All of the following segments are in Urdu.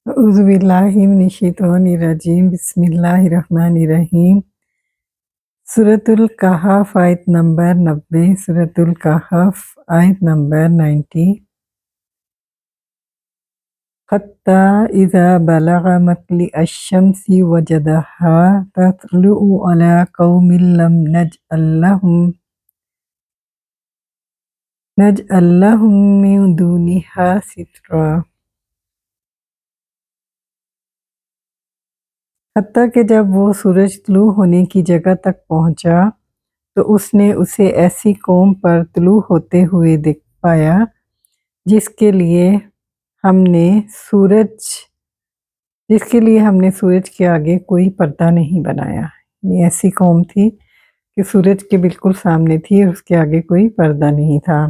أعوذ بالله من الشيطان الرجيم بسم الله الرحمن الرحیم سورة الکہف آیت نمبر 90 سورة الکہف آیت نمبر 90 حتی اذا بلغ مطلع الشمس وجدها تطلع على قوم لم نجعل لهم من دونها سترا۔ حتیٰ کہ جب وہ سورج طلوع ہونے کی جگہ تک پہنچا تو اس نے اسے ایسی قوم پر طلوع ہوتے ہوئے دیکھ پایا جس کے لیے ہم نے سورج کے آگے کوئی پردہ نہیں بنایا۔ یعنی ایسی قوم تھی کہ سورج کے بالکل سامنے تھی اور اس کے آگے کوئی پردہ نہیں تھا۔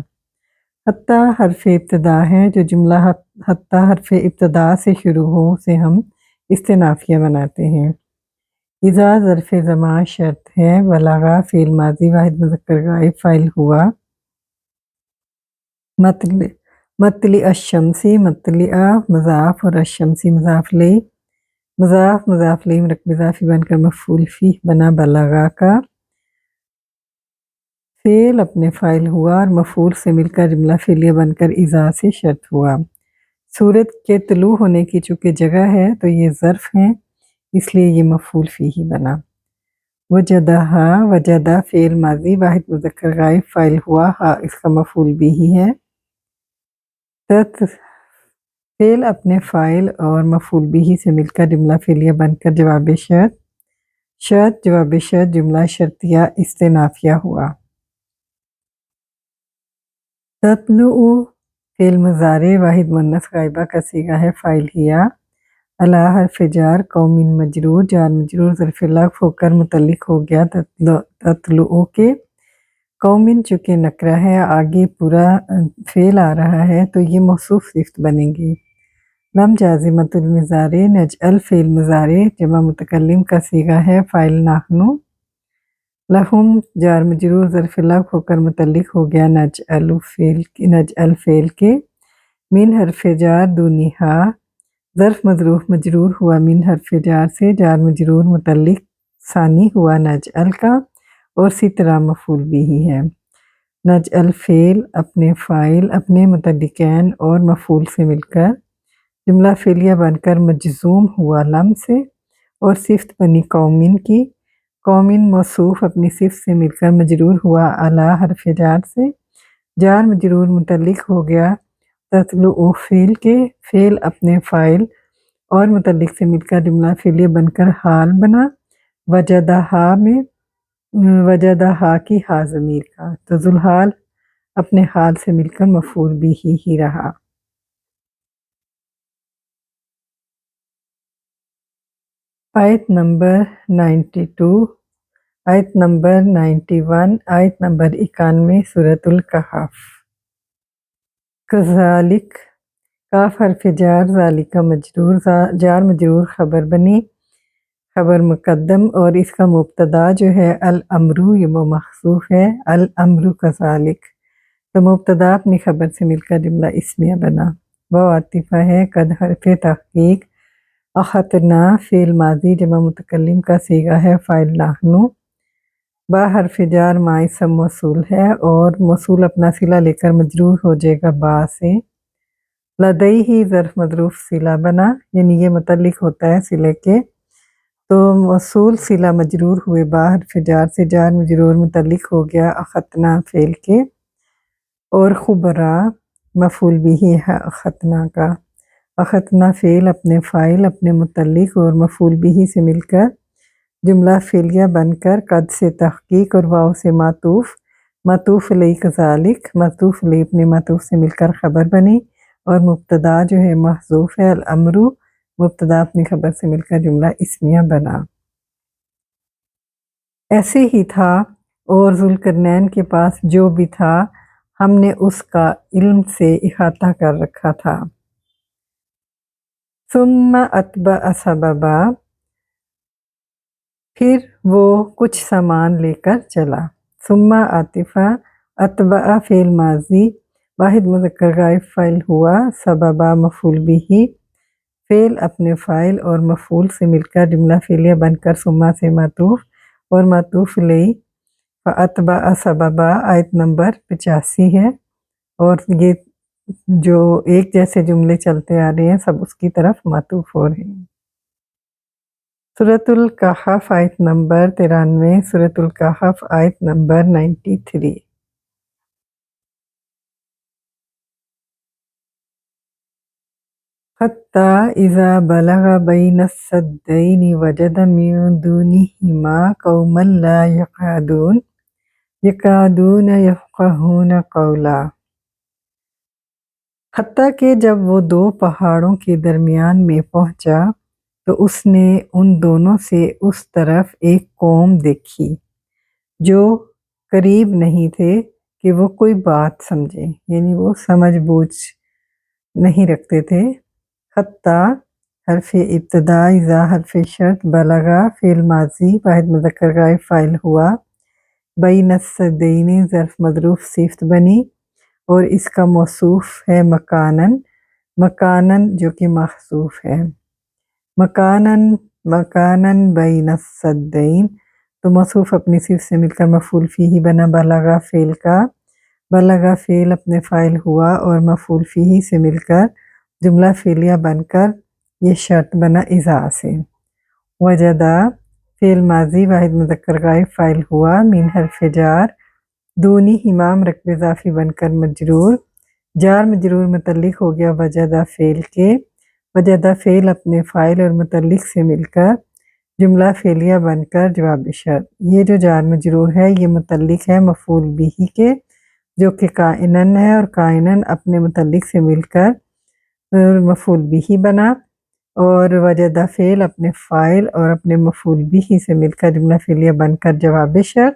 حتیٰ حرف ابتدا ہے، جو جملہ حتیٰ حرف ابتدا سے شروع ہو سے ہم استنافیہ بناتے ہیں۔ اذا ظرف زمان شرط ہے، بلغا فعل ماضی واحد مذکر غائب فاعل ہوا، مطلع الشمسی مطلع مضاف اور الشمسی مضاف الیہ مرکب اضافی بن کر مفعول فیہ بنا بلغا کا، فعل اپنے فاعل ہوا اور مفعول سے مل کر جملہ فعلیہ بن کر اذا سے شرط ہوا۔ سورج کے طلوع ہونے کی چونکہ جگہ ہے تو یہ ظرف ہیں، اس لیے یہ مفعول فیہ بنا۔ وجدہا وجدہ فعل ماضی واحد مذکر غائب فاعل ہوا، ہا اس کا مفعول بھی ہے۔ فعل اپنے فاعل اور مفعول بھی سے مل کر جملہ فعلیہ بن کر جواب شرط جملہ شرطیہ استنافیہ ہوا۔ تطلع فعل مضارع واحد مؤنث غائبہ کا صیغہ ہے، فاعل ہیا، علی حرف جار قوم مجرور، جار مجرور ظرف لغو ہو کر متعلق ہو گیا تطلع کے۔ قوم چونکہ نکرہ ہے، آگے پورا فعل آ رہا ہے تو یہ موصوف صفت بنے گی۔ لم جازمۃ المضارع نجعل فعل مضارع جمع متکلم کا صیغہ ہے، فاعل نحن، لہم جار مجرور ظرف لغو ہو کر متعلق ہو گیا نجعل فعل کے۔ من حرف جار دونہا ظرف مظروف مجرور ہوا من حرف جار سے، جار مجرور متعلق ثانی ہوا نجعل کا، اور سترہ مفعول بھی ہے۔ نجعل فعل اپنے فاعل اپنے متعلقین اور مفعول سے مل کر جملہ فعلیہ بن کر مجزوم ہوا لم سے، اور صفت بنی قومن کی۔ قومن موصوف اپنی صفت سے مل کر مجرور ہوا علی حرف جار سے، جار مجرور متعلق ہو گیا تطلع فعل کے، فعل اپنے فاعل اور متعلق سے مل کر جملہ فعلیہ بن کر حال بنا۔ وجدہا کی ہا ضمیر کا، تو ذوالحال اپنے حال سے مل کر مفعول بھی ہی رہا۔ آیت نمبر 92 آیت نمبر 91 آیت نمبر 91 سورۃ الکہف۔ کذالک کاف حرف جار ذالک مجرور، جار مجرور خبر بنی، خبر مقدم، اور اس کا مبتدا جو ہے الامر یہ وہ محذوف ہے، الامر کذالک، تو مبتدا اپنی خبر سے مل کر جملہ اسمیہ بنا۔ وہ عاطفہ ہے، قد حرف تحقیق، اخذنا فعل ماضی جمع متکلم کا صیغہ ہے، فاعل نحن، با حرف جار ما اسم موصول ہے اور موصول اپنا صلہ لے کر مجرور ہو جائے گا با سے۔ لدیہ ظرف مظروف صلہ بنا، یعنی یہ متعلق ہوتا ہے صلے کے، تو موصول صلہ مجرور ہوئے با حرف جار سے، جار مجرور متعلق ہو گیا اخذنا فعل کے، اور خبرا مفعول بھی ہے اخذنا کا۔ اخذنا فعل اپنے فاعل اپنے متعلق اور مفعول بھی سے مل کر جملہ فعلیہ بن کر قد سے تحقیق اور واو سے معطوف علیہ کذالک، معطوف علیہ اپنے معطوف سے مل کر خبر بنی، اور مبتدا جو ہے محذوف ہے الامر، مبتدا اپنی خبر سے مل کر جملہ اسمیہ بنا۔ ایسے ہی تھا، اور ذوالقرنین کے پاس جو بھی تھا ہم نے اس کا علم سے احاطہ کر رکھا تھا۔ ثم اتبع سببا، پھر وہ کچھ سامان لے کر چلا۔ ثم عاطفہ، اتبع فعل ماضی واحد مذکر غائب فاعل ہوا، سببا مفعول بھی، فعل اپنے فاعل اور مفعول سے مل کر جملہ فعلیہ بن کر ثم سے معطوف اور معطوف الیہ فاتبع سببا آیت نمبر 85 ہے، اور یہ جو ایک جیسے جملے چلتے آ رہے ہیں سب اس کی طرف معطوف ہو رہے ہیں۔ سورۃ الکہف آیت نمبر 93، سورۃ الکہف آیت نمبر 93۔ حتی اذا بلغ بین السدین وجد من دونہما قوما لا یکادون یفقہون قولا۔ حتیٰ کہ جب وہ دو پہاڑوں کے درمیان میں پہنچا تو اس نے ان دونوں سے اس طرف ایک قوم دیکھی جو قریب نہیں تھے کہ وہ کوئی بات سمجھے، یعنی وہ سمجھ بوجھ نہیں رکھتے تھے۔ حتیٰ حرف ابتدا، اذا حرف شرط، بلغا فعل ماضی واحد مذکر غائب فاعل ہوا، بین السدین ظرف مظروف صفت بنی، اور اس کا موصوف ہے مکانن، مکانن جو کہ محذوف ہے۔ مکانن بین السدین، تو موصوف اپنی صفت سے مل کر مفعول فیہ بنا بلغا فعل کا، بلغا فعل اپنے فاعل ہوا اور مفعول فیہ سے مل کر جملہ فعلیہ بن کر یہ شرط بنا اذا سے۔ وجدہ فعل ماضی واحد مذکر غائب فاعل ہوا، من حرف جار، دونی امام رکب اضافی بن کر مجرور، جار مجرور متعلق ہو گیا وجدہ فعل کے، وجدہ فعل اپنے فاعل اور متعلق سے مل کر جملہ فعلیہ بن کر جواب شرط۔ یہ جو جار مجرور ہے یہ متعلق ہے مفعول بہ کے جو کہ کائنن ہے، اور کائنن اپنے متعلق سے مل کر مفعول بہ بنا، اور وجدہ فعل اپنے فاعل اور اپنے مفعول بہ سے مل کر جملہ فعلیہ بن کر جواب شرط،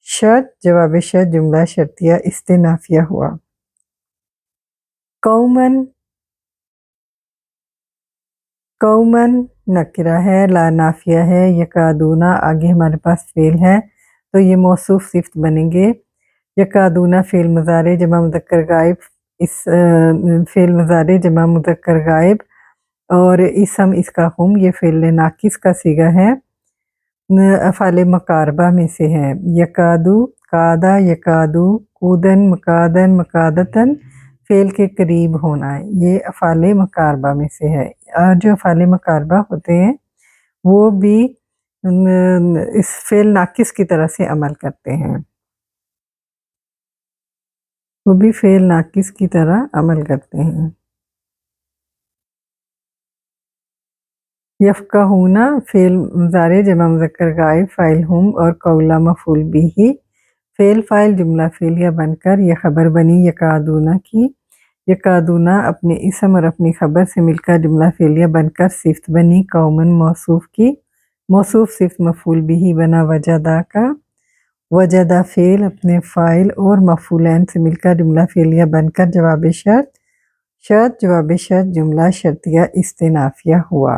شرط جواب شرط جملہ شرطیہ استئنافیہ ہوا۔ قومن نکرہ ہے، لا نافیہ ہے، یکادونا آگے ہمارے پاس فعل ہے تو یہ موصوف صفت بنیں گے۔ یکادونا فعل مضارع جمع مذکر غائب، اس فعل مضارع جمع مذکر غائب، اور اسم اس کا ہم، یہ فعل ناقص کا صیغہ ہے، افعال مقاربہ میں سے ہے۔ یکادو، کادا، یکادو، کودن، مکادن، مکادتن، فعل کے قریب ہونا ہے، یہ افعال مقاربہ میں سے ہے۔ اور جو افعال مقاربہ ہوتے ہیں وہ بھی اس فعل ناقص کی طرح سے عمل کرتے ہیں، وہ بھی فعل ناقص کی طرح عمل کرتے ہیں۔ یفقہون فعل مضارع جمع مذکر غائب فاعل ہم، اور قولا مفعول بہ، فعل فاعل جملہ فعلیہ بن کر یہ خبر بنی یکادون کی، یکادون اپنے اسم اور اپنی خبر سے مل کر جملہ فعلیہ بن کر صفت بنی قومن موصوف کی، موصوف صفت مفعول بہ بنا وجدہ کا، وجدہ فعل اپنے فاعل اور مفعولین سے مل کر جملہ فعلیہ بن کر جواب شرط، شرط جواب شرط جملہ شرطیہ استئنافیہ ہوا۔